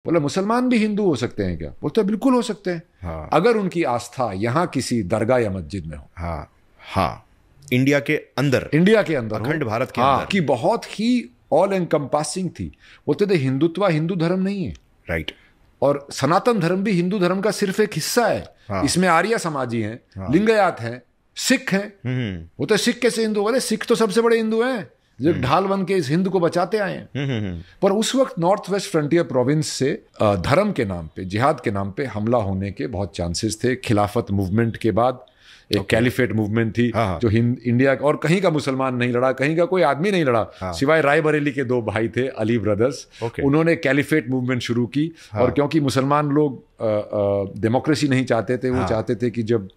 बोला मुसलमान भी हिंदू हो सकते हैं क्या? बोलते बिल्कुल हो सकते हैं। हाँ। अगर उनकी आस्था यहाँ किसी दरगाह या मस्जिद में हो। हाँ हाँ, इंडिया के अंदर अखंड भारत के हाँ, अंदर कि बहुत ही ऑल एनकम्पासिंग थी। बोलते थे हिंदुत्व हिंदू धर्म नहीं है, राइट, और सनातन धर्म भी हिंदू धर्म का सिर्फ एक हिस्सा है। हाँ। इसमें आर्य समाजी हैं, हाँ। लिंगायत हैं, सिख हैं। वो तो सिख कैसे हिंदू? बोले सिख तो सबसे बड़े हिंदू हैं, जो ढाल बन के इस हिंद को बचाते आए हैं। पर उस वक्त नॉर्थ वेस्ट फ्रंटियर प्रोविंस से धर्म के नाम पे, जिहाद के नाम पे हमला होने के बहुत चांसेस थे। खिलाफत मूवमेंट के बाद एक कैलिफेट मूवमेंट थी, जो इंडिया और कहीं का मुसलमान नहीं लड़ा, कहीं का कोई आदमी नहीं लड़ा, सिवाय रायबरेली के 2 भाई थे, अली ब्रदर्स। उन्होंने कैलिफेट मूवमेंट शुरू की। और क्योंकि मुसलमान लोग डेमोक्रेसी नहीं चाहते थे, वो चाहते थे कि जब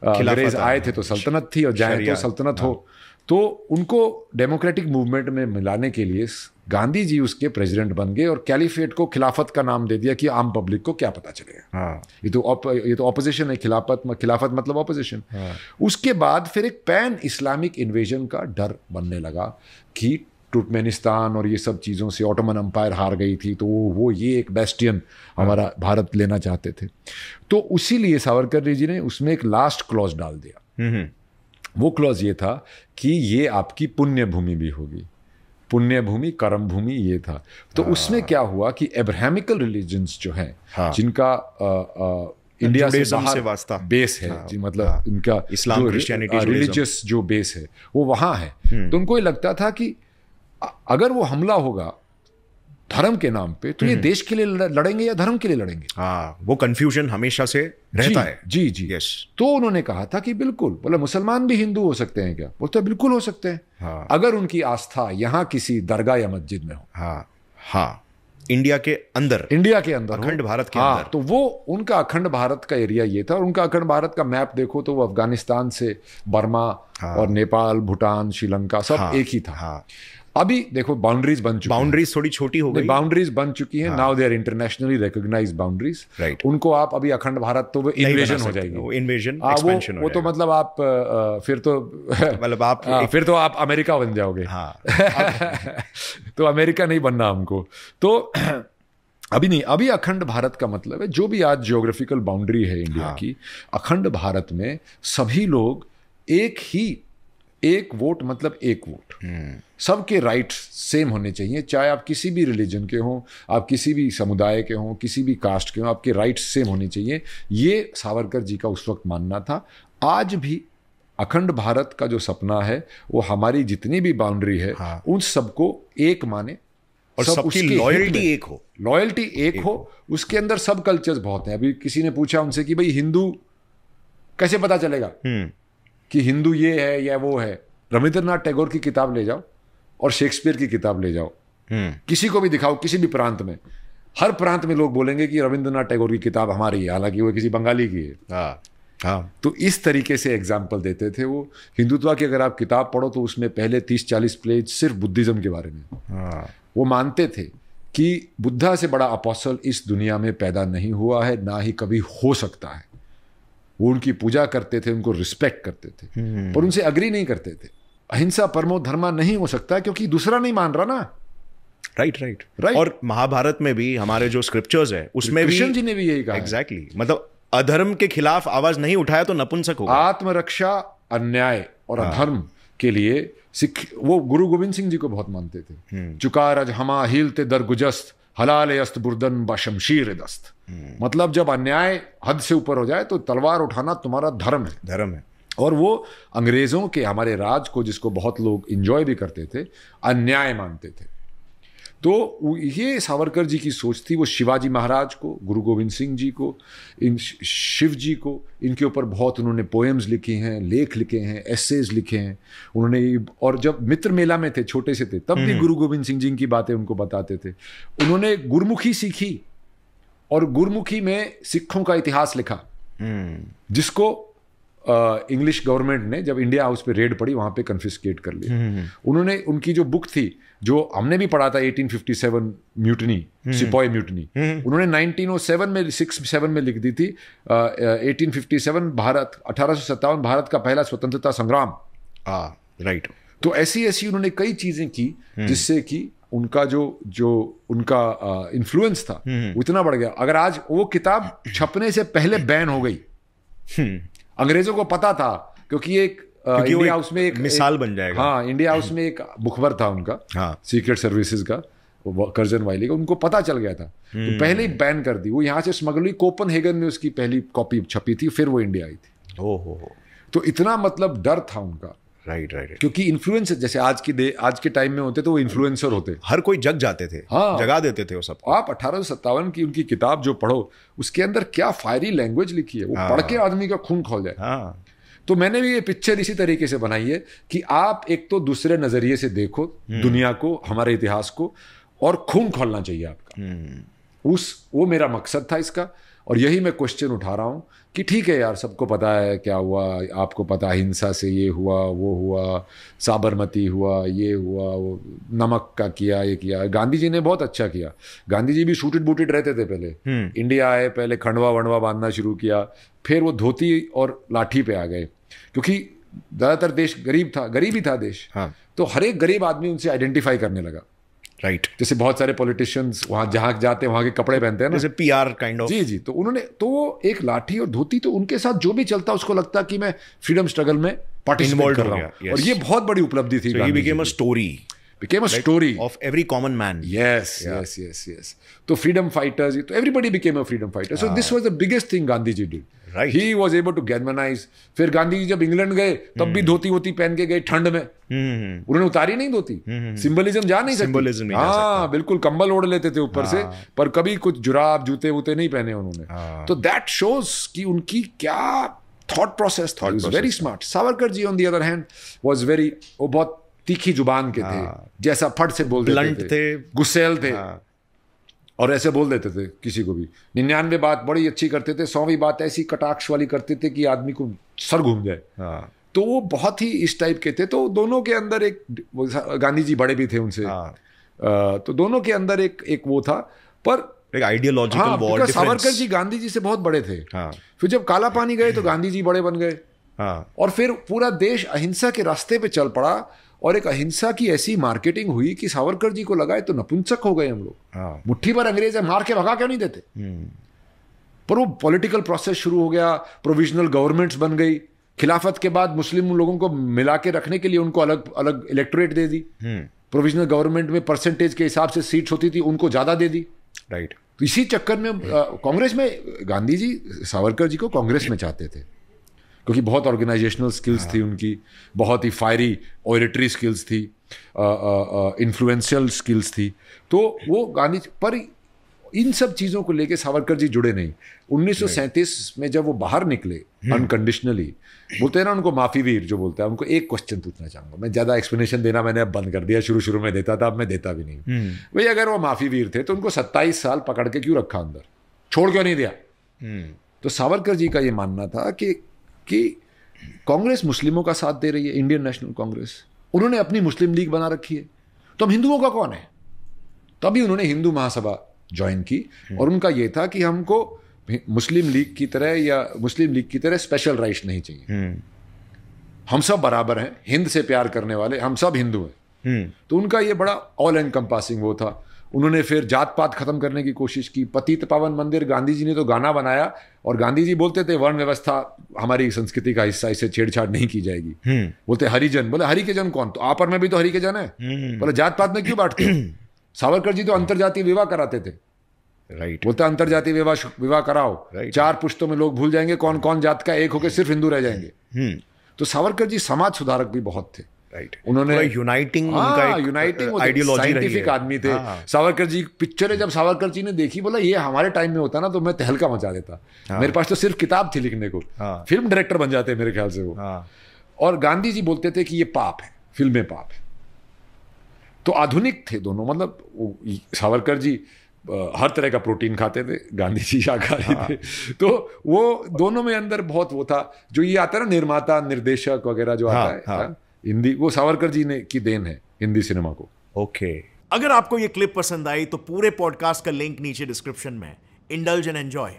अंग्रेज आए थे तो सल्तनत थी और जाए तो सल्तनत हो, तो उनको डेमोक्रेटिक मूवमेंट में मिलाने के लिए गांधी जी उसके प्रेसिडेंट बन गए और कैलिफेट को खिलाफत का नाम दे दिया कि आम पब्लिक को क्या पता चलेगा। हाँ। ये तो ऑपोजिशन है, खिलाफत मतलब ऑपोजिशन। हाँ। उसके बाद फिर एक पैन इस्लामिक इन्वेजन का डर बनने लगा कि तुर्कमेनिस्तान और ये सब चीज़ों से ऑटोमन एम्पायर हार गई थी, तो वो ये एक बेस्टियन हमारा भारत लेना चाहते थे। तो उसीलिए सावरकर जी ने उसमें एक लास्ट क्लॉज डाल दिया। वो क्लॉज ये था कि ये आपकी पुण्य भूमि भी होगी, पुण्य भूमि, कर्म भूमि, ये था। तो उसमें क्या हुआ कि एब्राहमिकल रिलीजन्स जो हैं, जिनका इंडिया से बाहर बेस है, मतलब इनका इस्लाम, क्रिश्चियनिटी, रिलीजियस जो बेस है वो वहाँ है। तो उनको ये लगता था कि अगर वो हमला होगा धर्म के नाम पे, तो ये देश के लिए लड़ेंगे या धर्म के लिए लड़ेंगे? हाँ, वो कंफ्यूजन हमेशा से रहता है। जी जी, यस। तो उन्होंने कहा था कि बिल्कुल, बोला मुसलमान भी हिंदू हो सकते हैं क्या? बोलते बिल्कुल हो सकते हैं। हाँ। अगर उनकी आस्था यहाँ किसी दरगाह या मस्जिद में हो। हाँ हाँ, इंडिया के अंदर अखंड भारत के अंदर। तो वो उनका अखंड भारत का एरिया ये था। और उनका अखंड भारत का मैप देखो तो वो अफगानिस्तान से बर्मा और नेपाल, भूटान, श्रीलंका सब एक ही था। अभी देखो बाउंड्रीज बन चुकी, बाउंड्रीज थोड़ी छोटी हो गई, बाउंड्रीज बन चुकी हैं। Now they are internationally recognised boundaries, right. उनको आप अभी अखंड भारत तो वो इन्वेजन हो जाएगी, वो इन्वेजन एक्सपेंशन वो तो मतलब आप फिर तो मतलब आप फिर तो आप अमेरिका बन जाओगे। हाँ। तो अमेरिका नहीं बनना हमको। तो अभी नहीं, अभी अखंड भारत का मतलब है जो भी आज जियोग्राफिकल बाउंड्री है इंडिया की, अखंड भारत में सभी लोग एक वोट मतलब एक वोट, सबके राइट सेम होने चाहिए। चाहे आप किसी भी रिलीजन के हों, आप किसी भी समुदाय के हों, किसी भी कास्ट के हों, आपके राइट सेम होने चाहिए। ये सावरकर जी का उस वक्त मानना था। आज भी अखंड भारत का जो सपना है वो हमारी जितनी भी बाउंड्री है, हाँ, उन सबको एक माने और सबकी लॉयल्टी एक हो, लॉयल्टी एक हो। उसके अंदर सब कल्चर्स बहुत हैं। अभी किसी ने पूछा उनसे कि भाई हिंदू कैसे पता चलेगा कि हिंदू ये है या वो है? रविंद्रनाथ टैगोर की किताब ले जाओ और शेक्सपियर की किताब ले जाओ, किसी को भी दिखाओ, किसी भी प्रांत में, हर प्रांत में लोग बोलेंगे कि रविंद्रनाथ टैगोर की किताब हमारी है, हालांकि वो किसी बंगाली की है। हाँ हाँ। तो इस तरीके से एग्जाम्पल देते थे वो। हिंदुत्व की अगर आप किताब पढ़ो तो उसमें पहले 30-40 पेज सिर्फ बुद्धिज्म के बारे में। हाँ। वो मानते थे कि बुद्धा से बड़ा अपोस्टल इस दुनिया में पैदा नहीं हुआ है, ना ही कभी हो सकता है। वो उनकी पूजा करते थे, उनको रिस्पेक्ट करते थे, पर उनसे अग्री नहीं करते थे। अहिंसा परमो धर्मा नहीं हो सकता क्योंकि दूसरा नहीं मान रहा ना। राइट। और महाभारत में भी हमारे जो स्क्रिप्चर्स है उसमें भी कृष्ण जी ने भी यही कहा। एग्जैक्टली, मतलब अधर्म के खिलाफ आवाज नहीं उठाया तो नपुंसक होगा। आत्मरक्षा, अन्याय और अधर्म के लिए सिख, वो गुरु गोविंद सिंह जी को बहुत मानते थे। चुकार अज हमा हिलते दरगुजस्त, हलाल अस्त बुर्दन ब शमशीर दस्त। मतलब जब अन्याय हद से ऊपर हो जाए तो तलवार उठाना तुम्हारा धर्म है। और वो अंग्रेजों के हमारे राज को, जिसको बहुत लोग इंजॉय भी करते थे, अन्याय मानते थे। तो ये सावरकर जी की सोच थी। वो शिवाजी महाराज को, गुरु गोविंद सिंह जी को, इन शिव जी को, इनके ऊपर बहुत उन्होंने पोएम्स लिखी हैं, लेख लिखे हैं, एसेज लिखे हैं उन्होंने। और जब मित्र मेला में थे, छोटे से थे, तब भी गुरु गोविंद सिंह जी की बातें उनको बताते थे। उन्होंने गुरमुखी सीखी और गुरमुखी में सिखों का इतिहास लिखा, जिसको इंग्लिश गवर्नमेंट ने जब इंडिया हाउस पे रेड पड़ी वहां पे कन्फिस्केट कर लिया। उन्होंने, उनकी जो बुक थी, जो हमने भी पढ़ा था, 1857 म्यूटनी, सिपॉय म्यूटनी, उन्होंने 1907 में 6-7 में लिख दी थी। 1857 भारत, 1857 भारत का पहला स्वतंत्रता संग्राम। राइट। तो ऐसी उन्होंने कई चीजें की जिससे कि उनका जो उनका इन्फ्लुएंस था वो इतना बढ़ गया। अगर आज वो किताब छपने से पहले बैन हो गई, अंग्रेजों को पता था, क्योंकि एक इंडिया हाउस में एक मिसाल बन जाएगा। हाँ, इंडिया हाउस में एक मुखबर था उनका, हाँ, सीक्रेट सर्विसेज का, कर्जन वाइली का, उनको पता चल गया था, तो पहले ही बैन कर दी। वो यहाँ से स्मगल हुई, कोपनहेगन में उसकी पहली कॉपी छपी थी, फिर वो इंडिया आई थी। ओहो, तो इतना मतलब डर था उनका। राइट। क्योंकि इन्फ्लुएंसर जैसे आज के टाइम में होते तो वो इन्फ्लुएंसर होते, हर कोई जग जाते थे, हाँ, जगा देते थे वो सब। आप 1857 की उनकी किताब जो पढ़ो, उसके अंदर क्या फायरी लैंग्वेज लिखी है, वो पढ़ के आदमी का खून खौल जाए। हाँ। तो मैंने भी ये पिक्चर इसी तरीके से बनाई है कि आप एक तो दूसरे नजरिए से देखो दुनिया को, हमारे इतिहास को, और खून खोलना चाहिए आपका। वो मेरा मकसद था इसका, और यही मैं क्वेश्चन उठा रहा हूं कि ठीक है यार, सबको पता है क्या हुआ, आपको पता है हिंसा से ये हुआ, वो हुआ, साबरमती हुआ, ये हुआ, वो नमक का किया, ये किया। गांधी जी ने बहुत अच्छा किया। गांधी जी भी सूटेड बूटेड रहते थे पहले, इंडिया आए, पहले खंडवा वंडवा बांधना शुरू किया, फिर वो धोती और लाठी पे आ गए, क्योंकि ज़्यादातर देश गरीब ही था देश। हाँ। तो हर एक गरीब आदमी उनसे आइडेंटिफाई करने लगा। राइट। जैसे बहुत सारे पॉलिटिशियंस वहां जहां जाते हैं वहां के कपड़े पहनते हैं ना, जैसे पीआर काइंड ऑफ। जी। तो उन्होंने तो एक लाठी और धोती, तो उनके साथ जो भी चलता उसको लगता कि मैं फ्रीडम स्ट्रगल में पार्टिसिपेट कर रहा हूं। और ये बहुत बड़ी उपलब्धि थी। He became a story of every common man. Yes. तो freedom fighters, तो everybody became a freedom fighter. So this was the biggest thing Gandhi ji did. Right. He was able to galvanize. फिर गांधी जी जब England गए तब भी धोती वोती पहन के गए ठंड में। उन्होंने उतारी नहीं धोती। सिंबलिज्म जा नहीं सकती। हाँ, बिल्कुल कंबल ओढ़ लेते थे ऊपर से, पर कभी कुछ जुराब जूते वूते नहीं पहने उन्होंने। तो दैट शोज कि उनकी क्या थॉट प्रोसेस था। Very smart. Savarkar ji on the other hand was very, वो बहुत तीखी जुबान के थे, जैसा फट से बोल देते थे, गुस्सेल थे, और ऐसे बोल देते थे किसी को भी। 99 बात बड़ी अच्छी करते थे, 100वीं बात ऐसी कटाक्ष वाली करते थे कि आदमी को सर घूम जाए। तो वो बहुत ही इस टाइप के थे। तो दोनों के अंदर एक, गांधी जी बड़े भी थे उनसे, तो दोनों के अंदर एक वो था, पर एक ideological war difference. Savarkar ji Gandhi ji से बहुत बड़े थे। फिर जब काला पानी गए तो गांधी जी बड़े बन गए, और फिर पूरा देश अहिंसा के रास्ते पे चल पड़ा, और एक अहिंसा की ऐसी मार्केटिंग हुई कि सावरकर जी को लगा तो नपुंसक हो गए हम लोग, मुट्ठी भर अंग्रेज है, मार के भगा क्यों नहीं देते। पर वो पॉलिटिकल प्रोसेस शुरू हो गया, प्रोविजनल गवर्नमेंट्स बन गई। खिलाफत के बाद मुस्लिम लोगों को मिला के रखने के लिए उनको अलग अलग इलेक्टोरेट दे दी। प्रोविजनल गवर्नमेंट में परसेंटेज के हिसाब से सीट्स होती थी, उनको ज्यादा दे दी। राइट। तो इसी चक्कर में कांग्रेस में गांधी जी सावरकर जी को कांग्रेस में चाहते थे, क्योंकि बहुत ऑर्गेनाइजेशनल स्किल्स थी उनकी, बहुत ही फायरी ऑरेटरी स्किल्स थी, इन्फ्लुएंशियल स्किल्स थी। तो वो गांधी, पर इन सब चीज़ों को लेके सावरकर जी जुड़े नहीं। 1937 में जब वो बाहर निकले अनकंडीशनली, बोलते हैं ना उनको माफी वीर जो बोलता है, उनको एक क्वेश्चन पूछना चाहूँगा मैं। ज़्यादा एक्सप्लेनेशन देना मैंने अब बंद कर दिया, शुरू में देता था, अब मैं देता भी नहीं। भाई अगर वो माफी वीर थे तो उनको 27 साल पकड़ के क्यों रखा अंदर, छोड़ क्यों नहीं दिया। तो सावरकर जी का ये मानना था कि कांग्रेस मुस्लिमों का साथ दे रही है, इंडियन नेशनल कांग्रेस, उन्होंने अपनी मुस्लिम लीग बना रखी है, तो हम हिंदुओं का कौन है। तभी उन्होंने हिंदू महासभा ज्वाइन की, और उनका ये था कि हमको मुस्लिम लीग की तरह या मुस्लिम लीग की तरह स्पेशल राइट्स नहीं चाहिए, हम सब बराबर हैं, हिंद से प्यार करने वाले हम सब हिंदू हैं। तो उनका ये बड़ा ऑल एनकम्पासिंग वो था। उन्होंने फिर जात पात खत्म करने की कोशिश की। पतित पावन मंदिर, गांधी जी ने तो गाना बनाया, और गांधी जी बोलते थे वर्ण व्यवस्था हमारी संस्कृति का हिस्सा, इससे छेड़छाड़ नहीं की जाएगी। बोलते हरिजन, बोले हरि के जन कौन, तो आप और मैं भी तो हरि के जन है, बोले जात पात में क्यों बांटते। सावरकर जी तो अंतरजातीय विवाह कराते थे। राइट। बोलते अंतरजातीय विवाह कराओ, 4 पुश्तों में लोग भूल जाएंगे कौन कौन जात का, एक होकर सिर्फ हिंदू रह जाएंगे। तो सावरकर जी समाज सुधारक भी बहुत थे। राइट। उन्होंने यूनाइटिंग आइडियोलॉजी, साइंटिफिक आदमी थे। सावरकर जी पिक्चर है, जब सावरकर जी ने देखी, बोला ये हमारे टाइम में होता ना तो मैं तहलका मचा देता। मेरे पास तो सिर्फ किताब थी लिखने को, फिल्म डायरेक्टर बन जाते मेरे ख्याल से वो। और गांधी जी बोलते थे कि ये पाप है, फिल्में पाप है। तो आधुनिक थे दोनों, मतलब सावरकर जी हर तरह का प्रोटीन खाते थे, गांधी जी शाकाहारी थे। तो वो दोनों में अंदर बहुत वो था, जो ये आता है ना निर्माता निर्देशक वगैरह जो आता है हिंदी, वो सावरकर जी ने की देन है हिंदी सिनेमा को। ओके। अगर आपको ये क्लिप पसंद आई तो पूरे पॉडकास्ट का लिंक नीचे डिस्क्रिप्शन में। Indulge and enjoy.